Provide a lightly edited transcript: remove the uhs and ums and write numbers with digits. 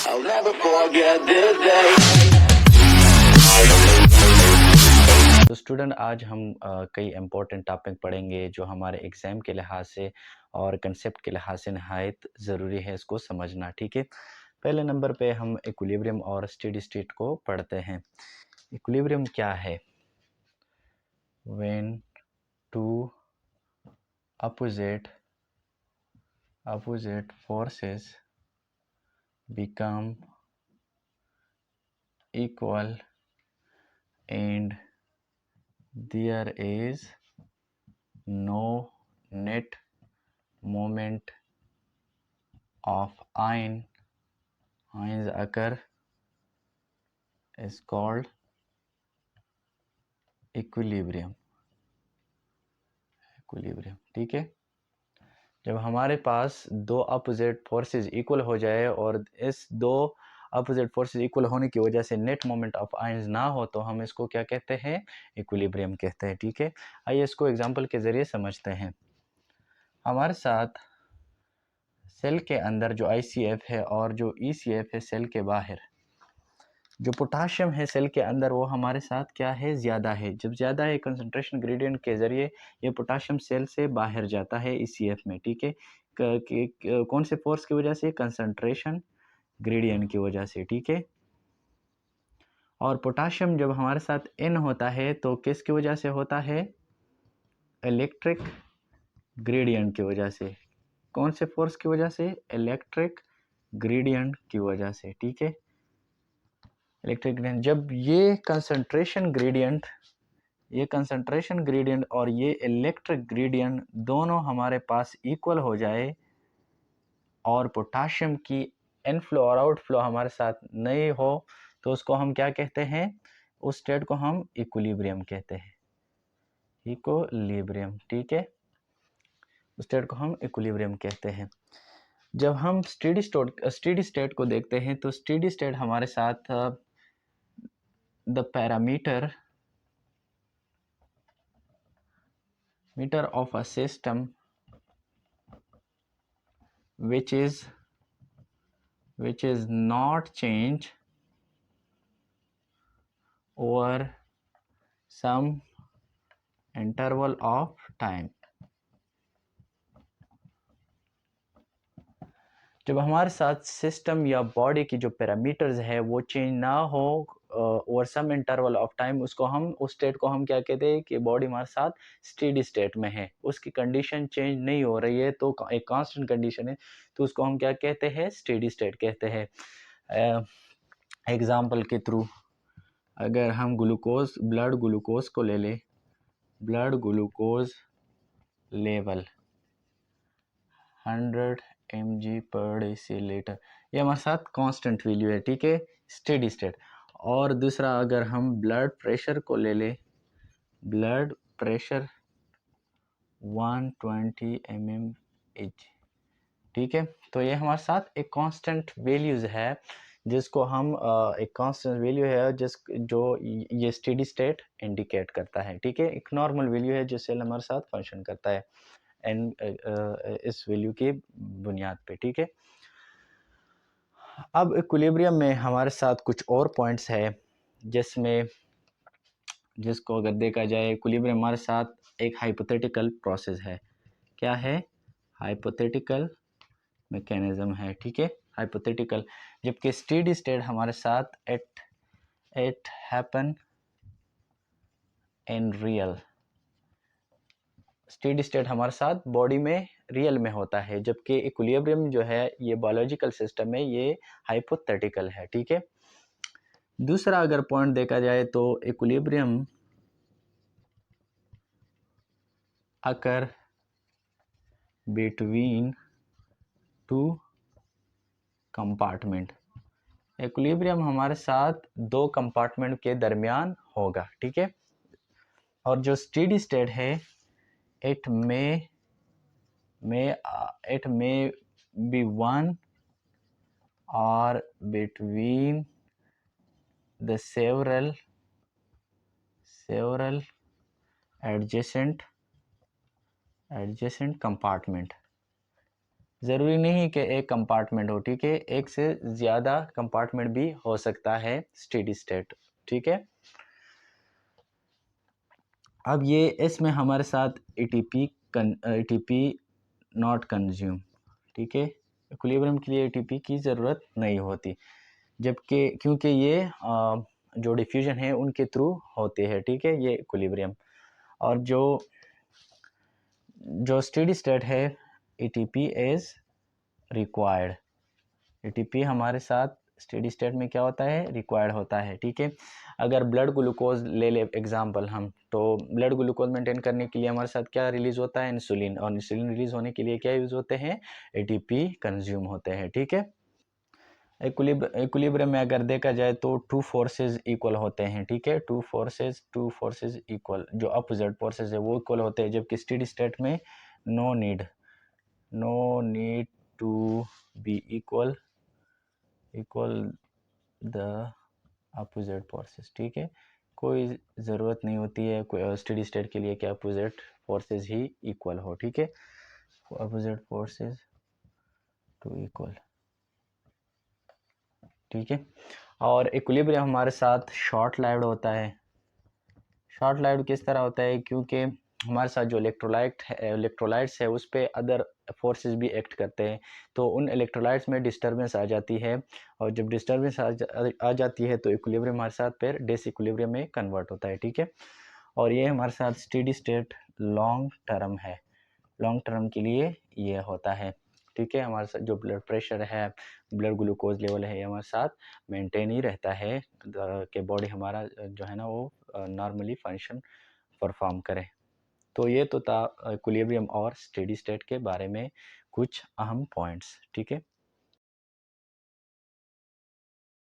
I'll never forget this day. तो student आज हम कई इम्पोर्टेंट टॉपिक पढ़ेंगे जो हमारे एग्ज़ाम के लिहाज से और कंसेप्ट के लिहाज से नहायत ज़रूरी है इसको समझना। ठीक है, पहले नंबर पे हम इक्विलिब्रियम और स्टेडी स्टेट को पढ़ते हैं। इक्विलिब्रियम क्या है? When two opposite forces become equal and there is no net moment of ions occur is called equilibrium। ठीक है, जब हमारे पास दो अपोजिट फोर्सेस इक्वल हो जाए और इस दो अपोजिट फोर्सेस इक्वल होने की वजह से नेट मोमेंट ऑफ आयंस ना हो तो हम इसको क्या कहते हैं? इक्विलिब्रियम कहते हैं। ठीक है, आइए इसको एग्जांपल के ज़रिए समझते हैं। हमारे साथ सेल के अंदर जो ICF है और जो ECF है सेल के बाहर, जो पोटाशियम है सेल के अंदर वो हमारे साथ क्या है? ज़्यादा है। जब ज़्यादा है कंसंट्रेशन ग्रेडियंट के ज़रिए ये पोटाशियम सेल से बाहर जाता है ECF में। ठीक है, कौन से फोर्स की वजह से? कंसंट्रेशन ग्रेडियंट की वजह से। ठीक है, और पोटाशियम जब हमारे साथ N होता है तो किसकी वजह से होता है? इलेक्ट्रिक ग्रेडियंट की वजह से। कौन से फोर्स की वजह से? इलेक्ट्रिक ग्रेडियंट की वजह से। ठीक है, इलेक्ट्रिक ग्रेडियंट जब ये कंसंट्रेशन ग्रेडियंट और ये इलेक्ट्रिक ग्रेडियंट दोनों हमारे पास इक्वल हो जाए और पोटाशियम की इनफ्लो और आउटफ्लो हमारे साथ नहीं हो तो उसको हम क्या कहते हैं? उस स्टेट को हम इक्विलिब्रियम कहते हैं। इक्विलिब्रियम, ठीक है, उस स्टेट को हम इक्विलिब्रियम कहते हैं। जब हम स्टेडी स्टेट को देखते हैं तो स्टेडी स्टेट हमारे साथ the parameter of a system which is not change over some interval of time। जब हमारे साथ सिस्टम या बॉडी की जो पैरामीटर्स है वो चेंज ना हो over some interval of time, उसको हम उस स्टेट को हम क्या कहते हैं कि बॉडी हमारे साथ स्टेडी स्टेट में है, उसकी कंडीशन चेंज नहीं हो रही है तो एक कांस्टेंट कंडीशन है, तो उसको हम क्या कहते हैं? स्टेडी स्टेट कहते हैं। एग्जांपल के थ्रू अगर हम ब्लड ग्लूकोज को ले लें, ब्लड ग्लूकोज लेवल 100 mg/dL, ये हमारे साथ कांस्टेंट वैल्यू है। ठीक है, स्टेडी स्टेट। और दूसरा अगर हम ब्लड प्रेशर को ले लें, ब्लड प्रेशर 120 mmHg, ठीक है, तो ये हमारे साथ एक कांस्टेंट वैल्यूज है जिसको हम एक कांस्टेंट वैल्यू है जो ये स्टेडी स्टेट इंडिकेट करता है। ठीक है, एक नॉर्मल वैल्यू है जो सेल हमारे साथ फंक्शन करता है एंड इस वैल्यू की बुनियाद पे। ठीक है, अब इक्विलिब्रियम में हमारे साथ कुछ और पॉइंट्स है जिसको अगर देखा जाए, इक्विलिब्रियम हमारे साथ एक हाइपोथेटिकल प्रोसेस है। क्या है? हाइपोथेटिकल मैकेनिज्म है। ठीक है, हाइपोथेटिकल, जबकि स्टेडी स्टेट हमारे साथ it happen in real. Steady state हमारे साथ बॉडी में रियल में होता है, जबकि इक्विलिब्रियम जो है ये बायोलॉजिकल सिस्टम है, ये हाइपोथेटिकल है। ठीक है, दूसरा अगर पॉइंट देखा जाए तो equilibrium occur between two compartment. Equilibrium हमारे साथ दो कंपार्टमेंट के दरमियान होगा। ठीक है, और जो स्टेडी स्टेट है it may be one or between the several adjacent compartment। ज़रूरी नहीं कि एक कंपार्टमेंट हो, ठीक है, एक से ज़्यादा कंपार्टमेंट भी हो सकता है स्टेडी स्टेट, ठीक है। अब ये इसमें हमारे साथ एटीपी नॉट कंज्यूम, ठीक है, इक्विलिब्रियम के लिए एटीपी की ज़रूरत नहीं होती, जबकि क्योंकि ये जो डिफ्यूजन है उनके थ्रू होते हैं, ठीक है, ये इक्विलिब्रियम। और जो स्टेडी स्टेट है एटीपी इज़ रिक्वायर्ड, एटीपी हमारे साथ स्टेडी स्टेट में क्या होता है, रिक्वायर्ड होता है, ठीक है। अगर ब्लड ग्लूकोज ले ले एग्जांपल हम, तो ब्लड ग्लूकोज मेंटेन करने के लिए हमारे साथ क्या रिलीज होता है, इंसुलिन, और इंसुलिन रिलीज होने के लिए क्या यूज़ होते हैं, एटीपी कंज्यूम होते हैं, ठीक है। इक्विलिब्रियम में अगर देखा जाए तो टू फोर्सेस इक्वल होते हैं, ठीक है, टू फोर्सेस इक्वल, जो अपोजिट फोर्सेस है वो इक्वल होते हैं, जबकि स्टेडी स्टेट में no need to be equal the opposite forces, ठीक है, कोई ज़रूरत नहीं होती है स्टेडी स्टेट के लिए कि अपोजिट फोर्सेस ही इक्वल हो, ठीक है, अपोजिट फोर्सेस टू इक्वल, ठीक है। और इक्विलिब्रियम हमारे साथ शॉर्ट लाइव्ड होता है। शॉर्ट लाइव्ड किस तरह होता है, क्योंकि हमारे साथ जो इलेक्ट्रोलाइट्स है उस पर अदर फोर्सेस भी एक्ट करते हैं, तो उन इलेक्ट्रोलाइट्स में डिस्टर्बेंस आ जाती है, और जब डिस्टर्बेंस आ जाती है तो इक्विलिब्रियम हमारे साथ फिर डिसइक्विलिब्रियम में कन्वर्ट होता है, ठीक है। और ये हमारे साथ स्टेडी स्टेट लॉन्ग टर्म है, लॉन्ग टर्म के लिए ये होता है, ठीक है। हमारे साथ जो ब्लड प्रेशर है, ब्लड ग्लूकोज लेवल है, ये हमारे साथ मेंटेन ही रहता है कि बॉडी हमारा जो है ना वो नॉर्मली फंक्शन परफॉर्म करे। तो ये तो था इक्विलिब्रियम और स्टेडी स्टेट के बारे में कुछ अहम पॉइंट्स, ठीक है।